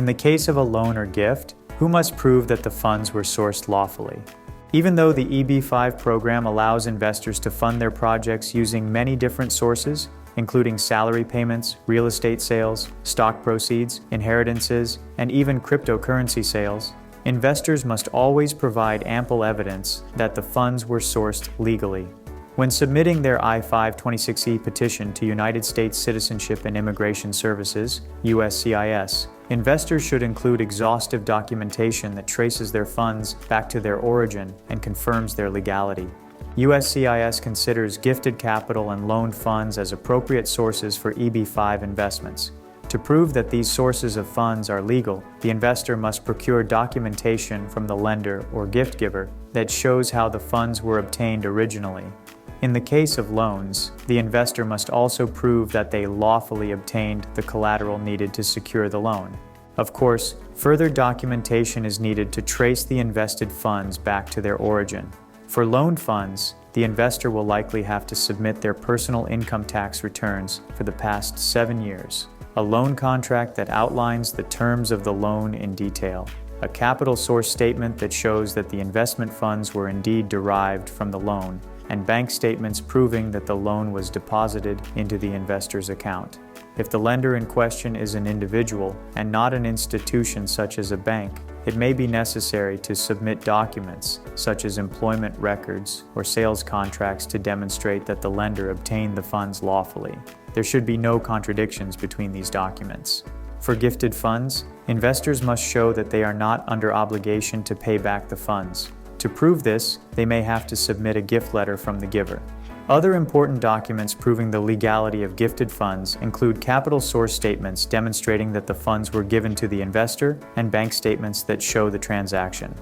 In the case of a loan or gift, who must prove that the funds were sourced lawfully? Even though the EB-5 program allows investors to fund their projects using many different sources, including salary payments, real estate sales, stock proceeds, inheritances, and even cryptocurrency sales, investors must always provide ample evidence that the funds were sourced legally. When submitting their I-526E petition to United States Citizenship and Immigration Services, USCIS, investors should include exhaustive documentation that traces their funds back to their origin and confirms their legality. USCIS considers gifted capital and loaned funds as appropriate sources for EB-5 investments. To prove that these sources of funds are legal, the investor must procure documentation from the lender or gift giver that shows how the funds were obtained originally. In the case of loans, the investor must also prove that they lawfully obtained the collateral needed to secure the loan. Of course, further documentation is needed to trace the invested funds back to their origin. For loaned funds, the investor will likely have to submit their personal income tax returns for the past 7 years, a loan contract that outlines the terms of the loan in detail, a capital source statement that shows that the investment funds were indeed derived from the loan, and bank statements proving that the loan was deposited into the investor's account. If the lender in question is an individual and not an institution such as a bank, it may be necessary to submit documents such as employment records or sales contracts to demonstrate that the lender obtained the funds lawfully. There should be no contradictions between these documents. For gifted funds, investors must show that they are not under obligation to pay back the funds. To prove this, they may have to submit a gift letter from the giver. Other important documents proving the legality of gifted funds include capital source statements demonstrating that the funds were given to the investor and bank statements that show the transaction.